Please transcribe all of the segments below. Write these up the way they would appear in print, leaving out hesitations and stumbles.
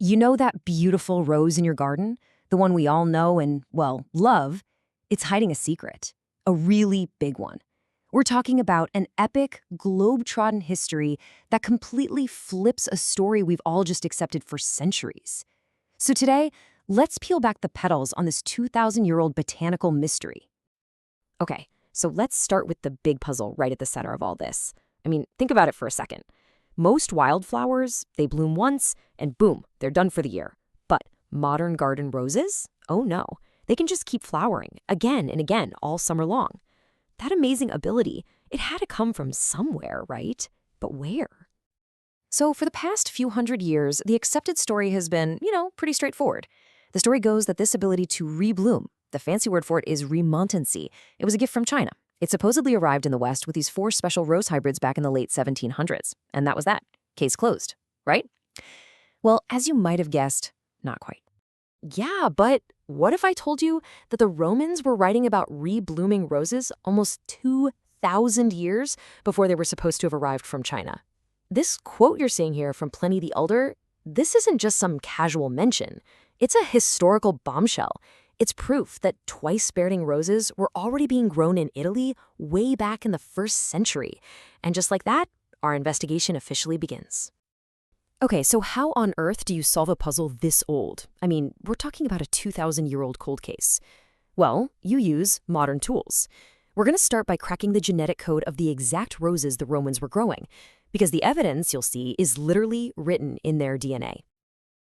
You know that beautiful rose in your garden? The one we all know and, well, love? It's hiding a secret. A really big one. We're talking about an epic, globe-trodden history that completely flips a story we've all just accepted for centuries. So today, let's peel back the petals on this 2,000-year-old botanical mystery. Okay, so let's start with the big puzzle right at the center of all this. I mean, think about it for a second. Most wildflowers, they bloom once, and boom, they're done for the year. But modern garden roses? Oh no, they can just keep flowering again and again all summer long. That amazing ability, it had to come from somewhere, right? But where? So for the past few hundred years, the accepted story has been, pretty straightforward. The story goes that this ability to rebloom, the fancy word for it is remontancy, it was a gift from China. It supposedly arrived in the West with these 4 special rose hybrids back in the late 1700s. And that was that. Case closed, right? Well, as you might have guessed, not quite. Yeah, but what if I told you that the Romans were writing about reblooming roses almost 2,000 years before they were supposed to have arrived from China? This quote you're seeing here from Pliny the Elder, this isn't just some casual mention. It's a historical bombshell. It's proof that twice-bearing roses were already being grown in Italy way back in the 1st century. And just like that, our investigation officially begins. Okay, so how on earth do you solve a puzzle this old? I mean, we're talking about a 2,000-year-old cold case. Well, you use modern tools. We're going to start by cracking the genetic code of the exact roses the Romans were growing, because the evidence, you'll see, is literally written in their DNA.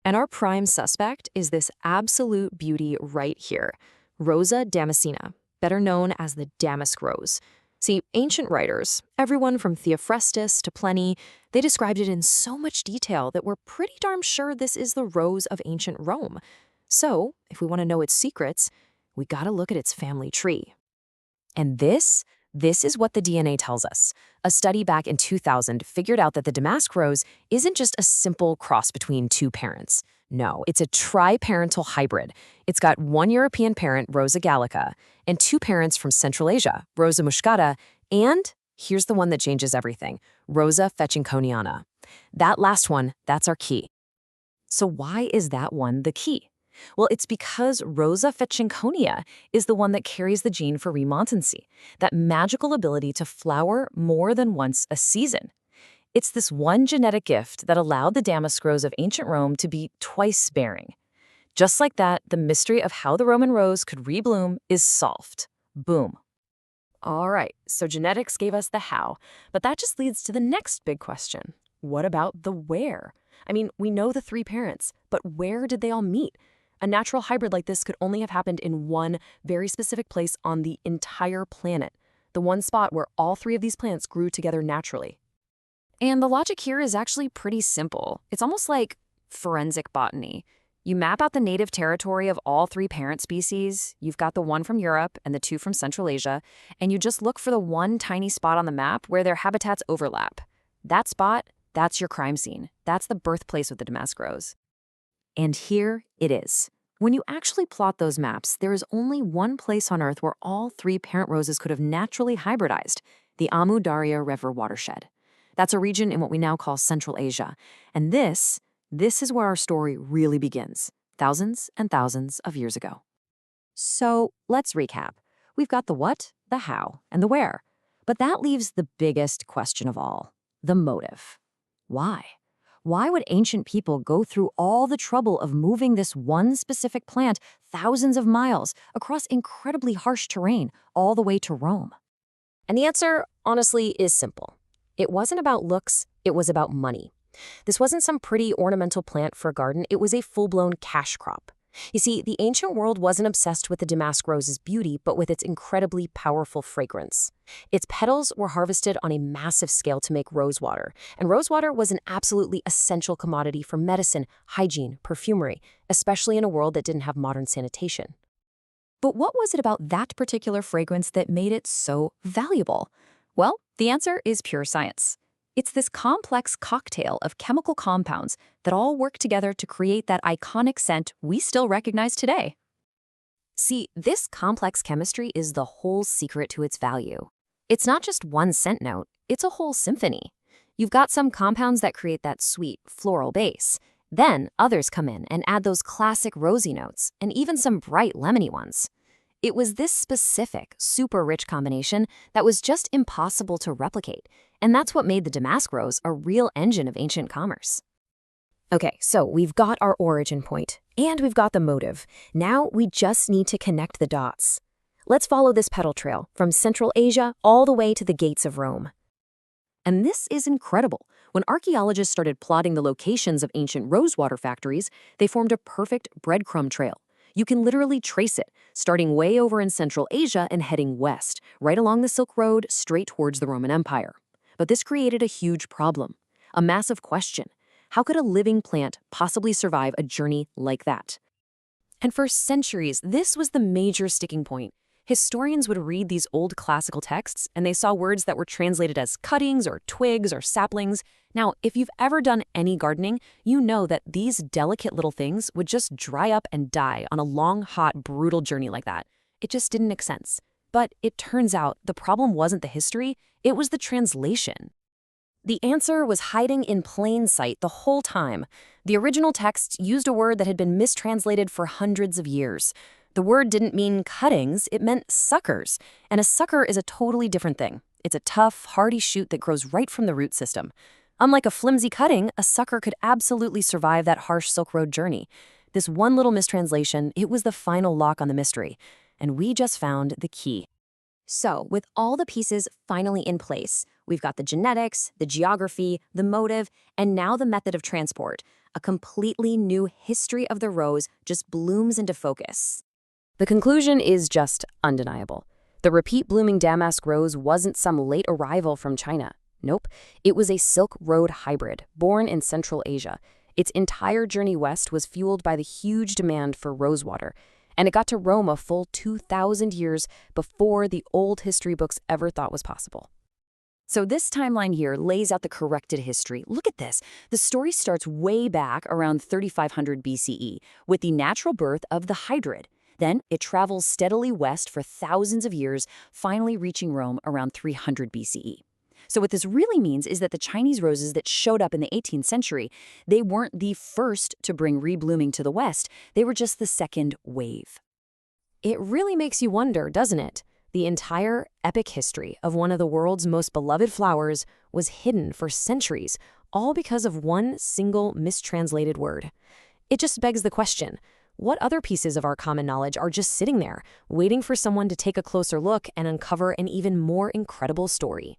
And our prime suspect is this absolute beauty right here, Rosa damascena, better known as the damask rose. See, ancient writers, everyone from Theophrastus to Pliny, they described it in so much detail that we're pretty darn sure this is the rose of ancient Rome. So, if we want to know its secrets, we gotta look at its family tree. And this is what the DNA tells us. A study back in 2000 figured out that the damask rose isn't just a simple cross between 2 parents. No, it's a triparental hybrid. It's got 1 European parent, Rosa gallica, and 2 parents from Central Asia, Rosa muscata, and here's the one that changes everything, Rosa fetchinconiana. That last one, that's our key. So why is that one the key? Well, it's because Rosa fetchinconia is the one that carries the gene for remontancy, that magical ability to flower more than once a season. It's this one genetic gift that allowed the damask rose of ancient Rome to be twice-bearing. Just like that, the mystery of how the Roman rose could rebloom is solved. Boom. All right, so genetics gave us the how, but that just leads to the next big question. What about the where? I mean, we know the 3 parents, but where did they all meet? A natural hybrid like this could only have happened in one very specific place on the entire planet, the one spot where all 3 of these plants grew together naturally. And the logic here is actually pretty simple. It's almost like forensic botany. You map out the native territory of all 3 parent species, you've got the 1 from Europe and the 2 from Central Asia, and you just look for the one tiny spot on the map where their habitats overlap. That spot, that's your crime scene. That's the birthplace of the damask rose. And here it is. When you actually plot those maps, there is only one place on Earth where all 3 parent roses could have naturally hybridized, the Amu Darya River watershed. That's a region in what we now call Central Asia. And this is where our story really begins, thousands and thousands of years ago. So let's recap. We've got the what, the how, and the where. But that leaves the biggest question of all, the motive. Why? Why would ancient people go through all the trouble of moving this one specific plant thousands of miles across incredibly harsh terrain all the way to Rome? And the answer, honestly, is simple. It wasn't about looks, it was about money. This wasn't some pretty ornamental plant for a garden, it was a full-blown cash crop. You see, the ancient world wasn't obsessed with the damask rose's beauty, but with its incredibly powerful fragrance. Its petals were harvested on a massive scale to make rosewater, and rosewater was an absolutely essential commodity for medicine, hygiene, perfumery, especially in a world that didn't have modern sanitation. But what was it about that particular fragrance that made it so valuable? Well, the answer is pure science. It's this complex cocktail of chemical compounds that all work together to create that iconic scent we still recognize today. See, this complex chemistry is the whole secret to its value. It's not just one scent note, it's a whole symphony. You've got some compounds that create that sweet, floral base. Then others come in and add those classic rosy notes and even some bright lemony ones. It was this specific, super rich combination that was just impossible to replicate, and that's what made the damask rose a real engine of ancient commerce. Okay, so we've got our origin point, and we've got the motive. Now we just need to connect the dots. Let's follow this petal trail from Central Asia all the way to the gates of Rome. And this is incredible. When archaeologists started plotting the locations of ancient rosewater factories, they formed a perfect breadcrumb trail. You can literally trace it, starting way over in Central Asia and heading west, right along the Silk Road, straight towards the Roman Empire. But this created a huge problem, a massive question. How could a living plant possibly survive a journey like that? And for centuries, this was the major sticking point. Historians would read these old classical texts, and they saw words that were translated as cuttings or twigs or saplings. Now, if you've ever done any gardening, you know that these delicate little things would just dry up and die on a long, hot, brutal journey like that. It just didn't make sense. But it turns out the problem wasn't the history, it was the translation. The answer was hiding in plain sight the whole time. The original text used a word that had been mistranslated for hundreds of years. The word didn't mean cuttings, it meant suckers. And a sucker is a totally different thing. It's a tough, hardy shoot that grows right from the root system. Unlike a flimsy cutting, a sucker could absolutely survive that harsh Silk Road journey. This one little mistranslation, it was the final lock on the mystery. And we just found the key. So, with all the pieces finally in place, we've got the genetics, the geography, the motive, and now the method of transport. A completely new history of the rose just blooms into focus. The conclusion is just undeniable. The repeat blooming damask rose wasn't some late arrival from China. Nope, it was a Silk Road hybrid, born in Central Asia. Its entire journey west was fueled by the huge demand for rosewater, and it got to Rome a full 2,000 years before the old history books ever thought was possible. So this timeline here lays out the corrected history. Look at this. The story starts way back around 3500 BCE with the natural birth of the hybrid. Then it travels steadily west for thousands of years, finally reaching Rome around 300 BCE. So what this really means is that the Chinese roses that showed up in the 18th century, they weren't the first to bring reblooming to the West, they were just the second wave. It really makes you wonder, doesn't it? The entire epic history of one of the world's most beloved flowers was hidden for centuries, all because of one single mistranslated word. It just begs the question, what other pieces of our common knowledge are just sitting there, waiting for someone to take a closer look and uncover an even more incredible story?